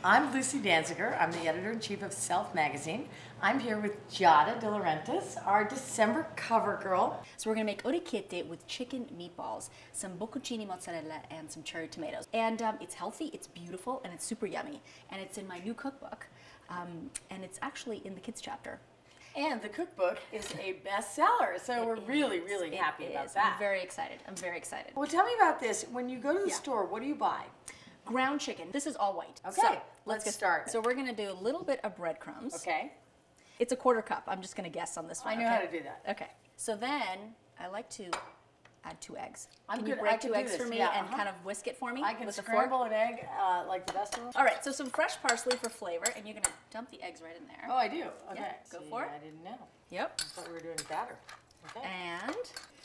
I'm Lucy Danziger. I'm the editor-in-chief of SELF magazine. I'm here with Giada De Laurentiis, our December cover girl. So we're gonna make orecchiette with chicken meatballs, some bocconcini mozzarella, and some cherry tomatoes. And it's healthy, it's beautiful, and it's super yummy. And it's in my new cookbook, and it's actually in the kids chapter. And the cookbook is a bestseller, so we're really happy about that. I'm very excited. Well, tell me about this. When you go to the store, what do you buy? Ground chicken. This is all white. Okay, so, let's get started. So we're gonna do a little bit of breadcrumbs. Okay. It's a quarter cup. I'm just gonna guess on this one. I know how to do that. Okay. So then I like to add 2 eggs. Can you break 2 eggs for me and kind of whisk it for me? I can with scramble an egg like the best of them. All right, so some fresh parsley for flavor, and you're gonna dump the eggs right in there. Oh, I do? Okay. Yeah, go for it. I didn't know. Yep. I thought we were doing batter. Okay. And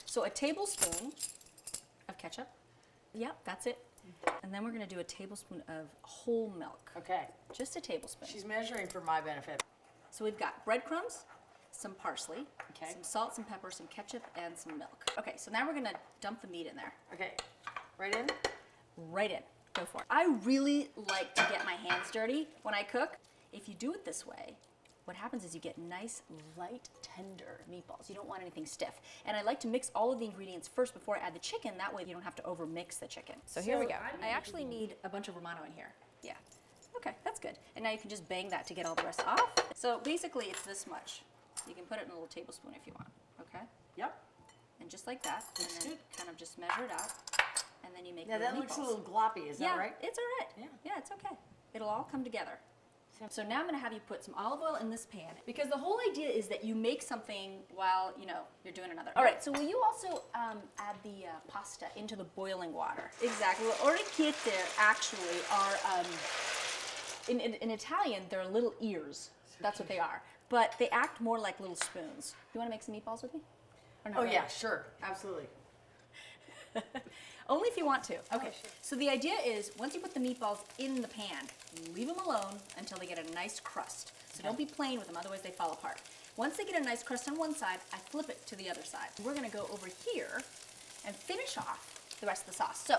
so a tablespoon of ketchup. Yep, that's it. And then we're gonna do a tablespoon of whole milk. Okay. Just a tablespoon. She's measuring for my benefit. So we've got breadcrumbs, some parsley, okay, some salt, some pepper, some ketchup, and some milk. Okay, so now we're gonna dump the meat in there. Okay, right in? Right in, go for it. I really like to get my hands dirty when I cook. If you do it this way, what happens is you get nice, light, tender meatballs. You don't want anything stiff. And I like to mix all of the ingredients first before I add the chicken. That way you don't have to over mix the chicken. So here we go. I actually need a bunch of Romano in here. Yeah. Okay, that's good. And now you can just bang that to get all the rest off. So basically it's this much. You can put it in a little tablespoon if you want, okay? Yep. And just like that. Looks and then good. kind of just measure it out. And then you make Now little that looks meatballs. a little gloppy, is that right? Yeah, it's all right. Yeah, it's okay. It'll all come together. So now I'm gonna have you put some olive oil in this pan, because the whole idea is that you make something while, you're doing another. All right, so will you also add the pasta into the boiling water? Exactly. Well, orecchiette actually are, in Italian, they're little ears. That's what they are. But they act more like little spoons. You wanna make some meatballs with me? Or not Oh really? yeah, sure, absolutely. Only if you want to. Okay, sure. So the idea is, once you put the meatballs in the pan, leave them alone until they get a nice crust. So don't be playing with them, otherwise they fall apart. Once they get a nice crust on one side, I flip it to the other side. We're gonna go over here and finish off the rest of the sauce. So,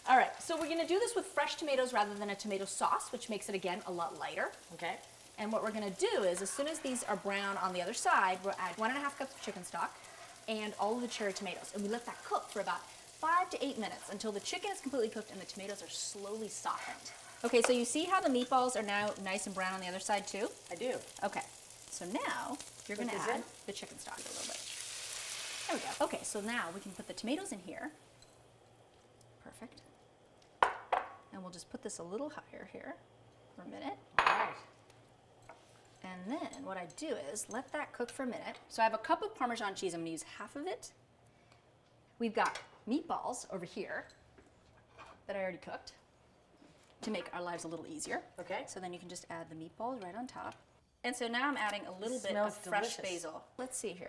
all right, so we're gonna do this with fresh tomatoes rather than a tomato sauce, which makes it, again, a lot lighter. Okay. And what we're gonna do is, as soon as these are brown on the other side, we'll add 1.5 cups of chicken stock and all of the cherry tomatoes. And we let that cook for about 5 to 8 minutes until the chicken is completely cooked and the tomatoes are slowly softened. Okay, so you see how the meatballs are now nice and brown on the other side too? I do. Okay, so now you're gonna add the chicken stock a little bit. There we go. Okay, so now we can put the tomatoes in here. Perfect. And we'll just put this a little higher here for a minute. All right. And then what I do is let that cook for a minute. So I have a cup of Parmesan cheese. I'm gonna use half of it. We've got meatballs over here that I already cooked to make our lives a little easier. Okay. So then you can just add the meatballs right on top. And so now I'm adding a little bit Smells of fresh delicious. basil. Let's see here.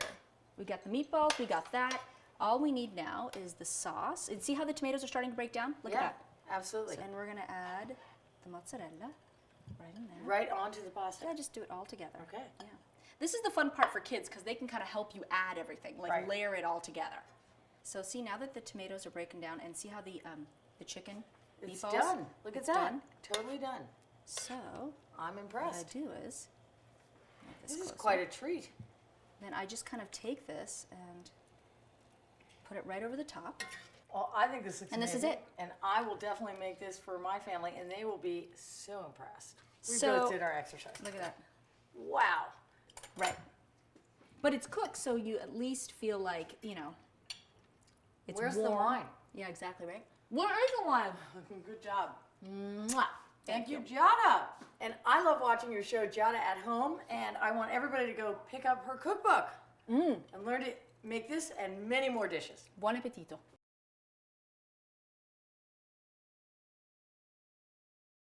We got the meatballs, we got that. All we need now is the sauce. And see how the tomatoes are starting to break down? Look at that. Absolutely. So, and we're gonna add the mozzarella right in there. Right onto the pasta. Yeah, just do it all together. Okay. Yeah. This is the fun part for kids because they can kind of help you add everything, like layer it all together. So see, now that the tomatoes are breaking down, and see how the chicken It's meatballs? done. Look at It's that. done. Totally done. So I'm what I impressed. do is, make This is closer. quite a treat. Then I just kind of take this and put it right over the top. Well, I think this looks And this is amazing. it. And I will definitely make this for my family, and they will be so impressed. We So- both did our exercise. Look at that. Wow. Right. But it's cooked, so you at least feel like, it's Where's warm. the wine? Yeah, exactly, right? Where is the wine? Good job. Mwah. Thank you, Giada. And I love watching your show, Giada at Home, and I want everybody to go pick up her cookbook and learn to make this and many more dishes. Buon appetito.